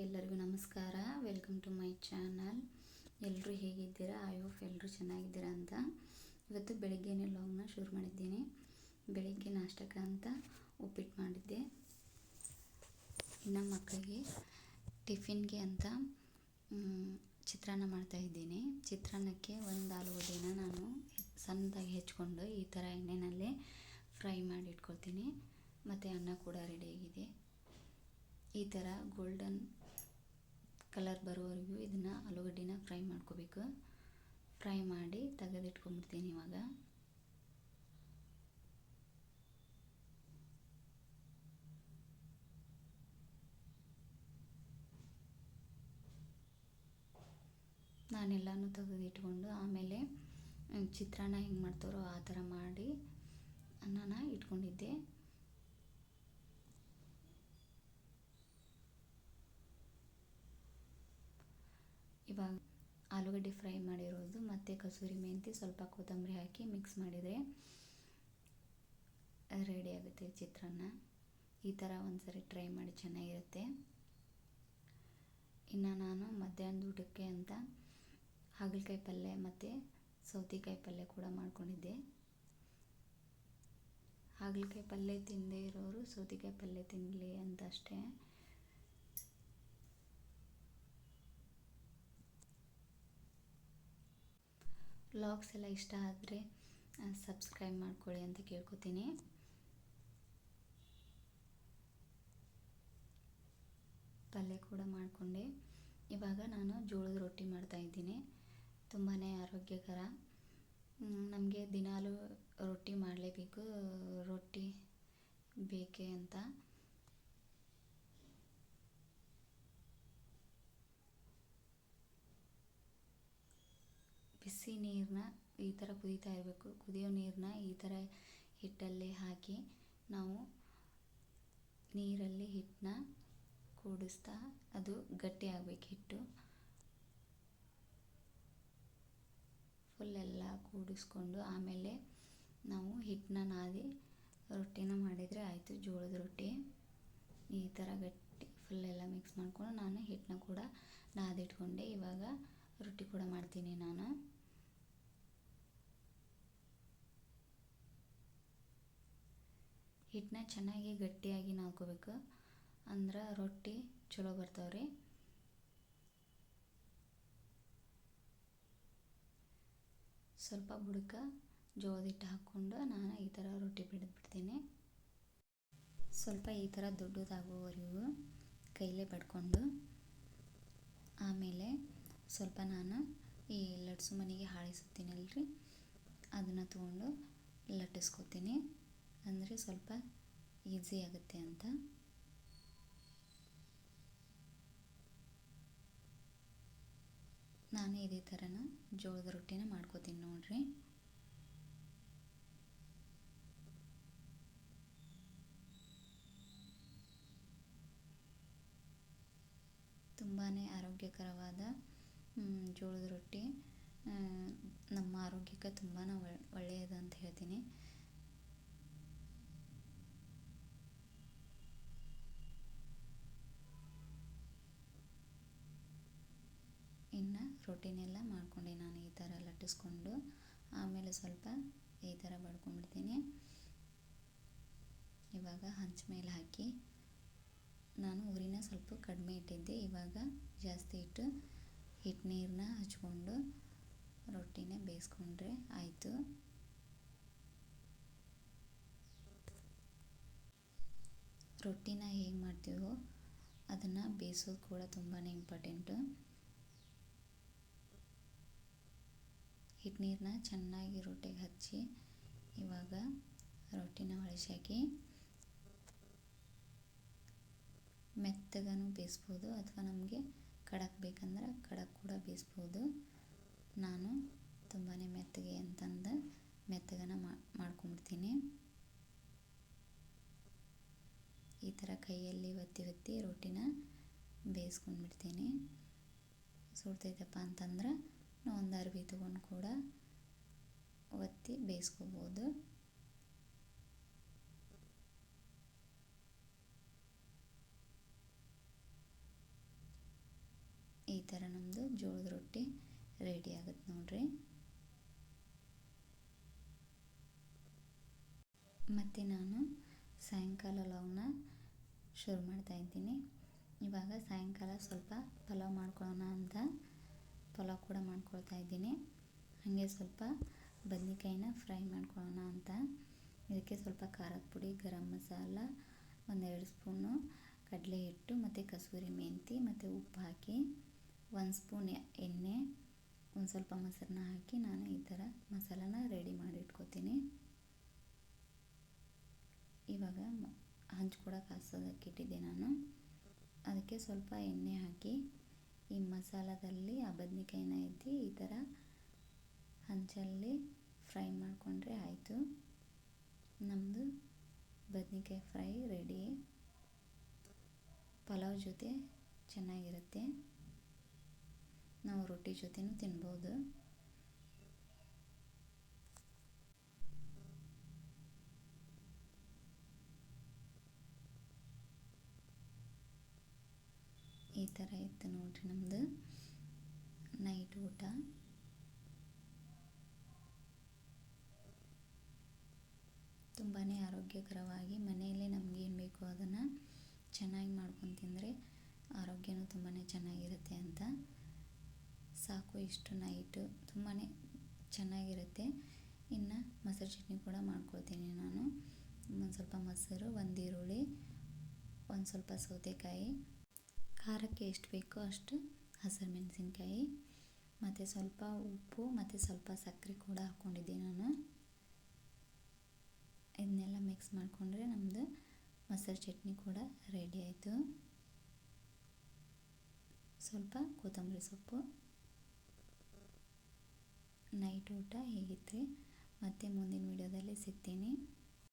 ಎಲ್ಲರಿಗೂ ನಮಸ್ಕಾರ. Welcome to my channel. ಎಲ್ಲರೂ ಹೇಗಿದ್ದೀರಾ? ಐ ಹೋಪ್ ಎಲ್ಲರೂ ಚೆನ್ನಾಗಿದ್ದೀರಾ ಅಂತ. ಇವತ್ತು ಬೆಳಗ್ಗೆನೇ ವ್ಲಾಗ್ನ ಶುರು ಮಾಡಿದ್ದೀನಿ. ಬೆಳಗ್ಗೆ ನಾಷ್ಟಕ್ಕೆ ಅಂತ ಉಪ್ಪಿಟ್ಟು ಮಾಡಿದ್ದೆ. ಇನ್ನು ಮಕ್ಕಳಿಗೆ ಟಿಫಿನ್ಗೆ ಅಂತ ಚಿತ್ರಾನ್ನ ಮಾಡ್ತಾಯಿದ್ದೀನಿ. ಚಿತ್ರಾನ್ನಕ್ಕೆ ಒಂದು ಆಲೂಗಡ್ಡೆನ ನಾನು ಸಣ್ಣದಾಗಿ ಹೆಚ್ಕೊಂಡು ಈ ಥರ ಎಣ್ಣೆಯಲ್ಲಿ ಫ್ರೈ ಮಾಡಿ ಇಟ್ಕೊಳ್ತೀನಿ. ಮತ್ತು ಅನ್ನ ಕೂಡ ರೆಡಿಯಾಗಿದೆ. ಈ ಥರ ಗೋಲ್ಡನ್ ಕಲರ್ ಬರೋವರೆಗೂ ಇದನ್ನು ಆಲೂಗಡ್ಡೆನ ಫ್ರೈ ಮಾಡ್ಕೋಬೇಕು. ಫ್ರೈ ಮಾಡಿ ತೆಗೆದಿಟ್ಕೊಂಡ್ಬಿಡ್ತೀನಿ. ಇವಾಗ ನಾನೆಲ್ಲನೂ ತೆಗೆದಿಟ್ಕೊಂಡು ಆಮೇಲೆ ಚಿತ್ರಾನ್ನ ಹೆಂಗೆ ಮಾಡ್ತಾರೋ ಆ ಥರ ಮಾಡಿ ಅನ್ನನ ಇಟ್ಕೊಂಡಿದ್ದೆ. ಇವಾಗ ಆಲೂಗಡ್ಡೆ ಫ್ರೈ ಮಾಡಿರೋದು ಮತ್ತು ಕಸೂರಿ ಮೆಂತಿ ಸ್ವಲ್ಪ ಕೊತ್ತಂಬರಿ ಹಾಕಿ ಮಿಕ್ಸ್ ಮಾಡಿದರೆ ರೆಡಿ ಆಗುತ್ತೆ ಚಿತ್ರಾನ್ನ. ಈ ಥರ ಒಂದ್ಸರಿ ಟ್ರೈ ಮಾಡಿ, ಚೆನ್ನಾಗಿರುತ್ತೆ. ಇನ್ನು ನಾನು ಮಧ್ಯಾಹ್ನದ ಊಟಕ್ಕೆ ಅಂತ ಹಾಗಲಕಾಯಿ ಪಲ್ಯ ಮತ್ತು ಸೌತೆಕಾಯಿ ಪಲ್ಯ ಕೂಡ ಮಾಡ್ಕೊಂಡಿದ್ದೆ. ಹಾಗಲಕಾಯಿ ಪಲ್ಯ ತಿನ್ನದೇ ಇರೋರು ಸೌತೆಕಾಯಿ ಪಲ್ಯ ತಿನ್ನಲಿ ಅಂತ ಅಷ್ಟೇ. ವ್ಲಾಗ್ಸ್ ಎಲ್ಲ ಇಷ್ಟ ಆದರೆ ಸಬ್ಸ್ಕ್ರೈಬ್ ಮಾಡ್ಕೊಳ್ಳಿ ಅಂತ ಕೇಳ್ಕೊತೀನಿ. ಪಲ್ಯ ಕೂಡ ಮಾಡಿಕೊಂಡೆ. ಇವಾಗ ನಾನು ಜೋಳದ ರೊಟ್ಟಿ ಮಾಡ್ತಾಯಿದ್ದೀನಿ. ತುಂಬಾ ಆರೋಗ್ಯಕರ. ನಮಗೆ ದಿನಾಲೂ ರೊಟ್ಟಿ ಮಾಡಲೇಬೇಕು, ರೊಟ್ಟಿ ಬೇಕೇ ಅಂತ. ಬಿಸಿ ನೀರನ್ನ ಈ ಥರ ಕುದೀತಾ ಇರಬೇಕು. ಕುದಿಯೋ ನೀರನ್ನ ಈ ಥರ ಹಿಟ್ಟಲ್ಲಿ ಹಾಕಿ ನಾವು ನೀರಲ್ಲಿ ಹಿಟ್ಟನ್ನ ಕೂಡಿಸ್ತಾ ಅದು ಗಟ್ಟಿ ಆಗಬೇಕು. ಹಿಟ್ಟು ಫುಲ್ಲೆಲ್ಲ ಕೂಡಿಸ್ಕೊಂಡು ಆಮೇಲೆ ನಾವು ಹಿಟ್ಟನ್ನ ನಾದಿ ರೊಟ್ಟಿನ ಮಾಡಿದರೆ ಆಯಿತು, ಜೋಳದ ರೊಟ್ಟಿ. ಈ ಥರ ಗಟ್ಟಿ ಫುಲ್ಲೆಲ್ಲ ಮಿಕ್ಸ್ ಮಾಡಿಕೊಂಡು ನಾನು ಹಿಟ್ಟನ್ನ ಕೂಡ ನಾದಿಟ್ಕೊಂಡೆ. ಇವಾಗ ರೊಟ್ಟಿ ಕೂಡ ಮಾಡ್ತೀನಿ ನಾನು. ಹಿಟ್ಟನ್ನ ಚೆನ್ನಾಗಿ ಗಟ್ಟಿಯಾಗಿ ನಾದ್ಕೋಬೇಕು, ಅಂದ್ರೆ ರೊಟ್ಟಿ ಚಲೋ ಬರ್ತಾವ್ರಿ. ಸ್ವಲ್ಪ ಬುಡಕ ಜೋಳದ ಹಿಟ್ಟು ಹಾಕ್ಕೊಂಡು ನಾನು ಈ ಥರ ರೊಟ್ಟಿ ಬಿಡ್ತೀನಿ. ಸ್ವಲ್ಪ ಈ ಥರ ದೊಡ್ಡದಾಗುವವರೆಗೂ ಕೈಲೇ ಬಡ್ಕೊಂಡು ಆಮೇಲೆ ಸ್ವಲ್ಪ ನಾನು ಈ ಲಟ್ಸು ಮನೆಗೆ ಹಾಳಿಸುತ್ತೀನಲ್ರಿ, ಅದನ್ನು ತೊಗೊಂಡು ಲಟ್ಟಿಸ್ಕೊತೀನಿ. ಅಂದರೆ ಸ್ವಲ್ಪ ಈಸಿ ಆಗುತ್ತೆ ಅಂತ. ನಾನು ಇದೇ ಥರನ ಜೋಳದ ರೊಟ್ಟಿನ ಮಾಡ್ಕೋತೀನಿ ನೋಡ್ರಿ. ತುಂಬಾ ಆರೋಗ್ಯಕರವಾದ ಜೋಳದ ರೊಟ್ಟಿ ನಮ್ಮ ಆರೋಗ್ಯಕ್ಕೆ ತುಂಬಾ ಒಳ್ಳೆಯದು ಅಂತ ಹೇಳ್ತೀನಿ. ಇನ್ನು ರೊಟ್ಟಿನೆಲ್ಲ ಮಾಡ್ಕೊಂಡೆ ನಾನು ಈ ಥರ ಲಟ್ಟಿಸ್ಕೊಂಡು ಆಮೇಲೆ ಸ್ವಲ್ಪ ಈ ಥರ ಬಡ್ಕೊಂಡ್ಬಿಡ್ತೀನಿ. ಇವಾಗ ಹಂಚ ಮೇಲೆ ಹಾಕಿ ನಾನು ಉರಿನ ಸ್ವಲ್ಪ ಕಡಿಮೆ ಇಟ್ಟಿದ್ದೆ. ಇವಾಗ ಜಾಸ್ತಿ ಇಟ್ಟು ಹಿಟ್ಟು ನೀರನ್ನ ಹಚ್ಕೊಂಡು ರೊಟ್ಟಿನ ಬೇಯಿಸ್ಕೊಂಡ್ರೆ ಆಯಿತು. ರೊಟ್ಟಿನ ಹೇಗೆ ಮಾಡ್ತೀವೋ ಅದನ್ನು ಬೇಯಿಸೋದು ಕೂಡ ತುಂಬಾ ಇಂಪಾರ್ಟೆಂಟು. ಹಿಟ್ಟು ನೀರನ್ನ ಚೆನ್ನಾಗಿ ರೊಟ್ಟಿಗೆ ಹಚ್ಚಿ ಇವಾಗ ರೊಟ್ಟಿನ ಹೊಳಿಸಾಕಿ ಮೆತ್ತಗನೂ ಬೇಯಿಸ್ಬೋದು, ಅಥವಾ ನಮಗೆ ಖಡಕ್ ಬೇಕಂದ್ರೆ ಖಡಕ್ ಕೂಡ ಬೇಯಿಸ್ಬೋದು. ನಾನು ತುಂಬಾ ಮೆತ್ತಗೆ ಅಂತಂದು ಮೆತ್ತಗನ ಮಾಡ್ಕೊಂಡ್ಬಿಡ್ತೀನಿ. ಈ ಥರ ಕೈಯಲ್ಲಿ ಒತ್ತಿ ಒತ್ತಿ ರೊಟ್ಟಿನ ಬೇಯಿಸ್ಕೊಂಡ್ಬಿಡ್ತೀನಿ. ಸುಡ್ತೈತಪ್ಪ ಅಂತಂದ್ರೆ ಒಂದು ಅರ್ಬಿ ತೊಗೊಂಡು ಕೂಡ ಒತ್ತಿ ಬೇಯಿಸ್ಕೋಬೋದು. ಥರ ನಮ್ಮದು ಜೋಳದ ರೊಟ್ಟಿ ರೆಡಿ ಆಗುತ್ತೆ ನೋಡ್ರಿ. ಮತ್ತು ನಾನು ಸಾಯಂಕಾಲ ಲವ್ನ ಶುರು ಮಾಡ್ತಾಯಿದ್ದೀನಿ. ಇವಾಗ ಸಾಯಂಕಾಲ ಸ್ವಲ್ಪ ಪಲಾವ್ ಮಾಡ್ಕೊಳ್ಳೋಣ ಅಂತ ಪಲಾವ್ ಕೂಡ ಮಾಡ್ಕೊಳ್ತಾ ಇದ್ದೀನಿ. ಹಾಗೆ ಸ್ವಲ್ಪ ಬದ್ನೆಕಾಯಿನ ಫ್ರೈ ಮಾಡ್ಕೊಳ್ಳೋಣ ಅಂತ. ಇದಕ್ಕೆ ಸ್ವಲ್ಪ ಖಾರದ ಪುಡಿ, ಗರಂ ಮಸಾಲ, 1-2 ಸ್ಪೂನು ಕಡಲೆ ಹಿಟ್ಟು ಮತ್ತು ಕಸೂರಿ ಮೆಂತಿ ಮತ್ತು ಉಪ್ಪು ಹಾಕಿ 1 ಸ್ಪೂನ್ ಎಣ್ಣೆ, ಒಂದು ಸ್ವಲ್ಪ ಮೊಸರನ್ನ ಹಾಕಿ ನಾನು ಈ ಥರ ಮಸಾಲಾನ ರೆಡಿ ಮಾಡಿ ಇಟ್ಕೋತೀನಿ. ಇವಾಗ ಹಂಚು ಕೂಡ ಕಾಸೋದಕ್ಕೆ ಇಟ್ಟಿದ್ದೆ ನಾನು. ಅದಕ್ಕೆ ಸ್ವಲ್ಪ ಎಣ್ಣೆ ಹಾಕಿ ಈ ಮಸಾಲದಲ್ಲಿ ಆ ಬದ್ನೆಕಾಯಿನ ಎತ್ತಿ ಈ ಥರ ಹಂಚಲ್ಲಿ ಫ್ರೈ ಮಾಡಿಕೊಂಡ್ರೆ ಆಯಿತು. ನಮ್ಮದು ಬದ್ನೆಕಾಯಿ ಫ್ರೈ ರೆಡಿ. ಪಲಾವ್ ಜೊತೆ ಚೆನ್ನಾಗಿರುತ್ತೆ, ನಾವು ರೊಟ್ಟಿ ಜೊತೆನೂ ತಿನ್ಬೋದು. ಈ ಥರ ಇತ್ತು ನೋಡ್ರಿ ನಮ್ಮದು ನೈಟ್ ಊಟ. ತುಂಬಾ ಆರೋಗ್ಯಕರವಾಗಿ ಮನೆಯಲ್ಲೇ ನಮಗೇನು ಬೇಕೋ ಅದನ್ನು ಚೆನ್ನಾಗಿ ಮಾಡ್ಕೊಂಡು ತಿಂದರೆ ಆರೋಗ್ಯನೂ ತುಂಬಾ ಚೆನ್ನಾಗಿರುತ್ತೆ ಅಂತ. ಸಾಕು, ಇಷ್ಟು ನೈಟು ತುಂಬಾ ಚೆನ್ನಾಗಿರುತ್ತೆ. ಇನ್ನು ಮೊಸರು ಚಟ್ನಿ ಕೂಡ ಮಾಡ್ಕೊಳ್ತೀನಿ ನಾನು. ಒಂದು ಸ್ವಲ್ಪ ಮೊಸರು, 1 ಈರುಳ್ಳಿ, ಒಂದು ಸ್ವಲ್ಪ ಸೌತೆಕಾಯಿ, ಖಾರಕ್ಕೆ ಎಷ್ಟು ಬೇಕೋ ಅಷ್ಟು ಹಸಿರು ಮೆಣಸಿನ್ಕಾಯಿ ಮತ್ತು ಸ್ವಲ್ಪ ಉಪ್ಪು ಮತ್ತು ಸ್ವಲ್ಪ ಸಕ್ಕರೆ ಕೂಡ ಹಾಕ್ಕೊಂಡಿದ್ದೆ ನಾನು. ಇದನ್ನೆಲ್ಲ ಮಿಕ್ಸ್ ಮಾಡಿಕೊಂಡ್ರೆ ನಮ್ಮದು ಮೊಸರು ಚಟ್ನಿ ಕೂಡ ರೆಡಿ ಆಯಿತು. ಸ್ವಲ್ಪ ಕೊತ್ತಂಬರಿ ಸೊಪ್ಪು. ನೈಟ್ ಊಟ ಹೇಗಿತ್ತು ಮತ್ತೆ ಮುಂದಿನ ವಿಡಿಯೋದಲ್ಲಿ ಸಿಗ್ತೀನಿ.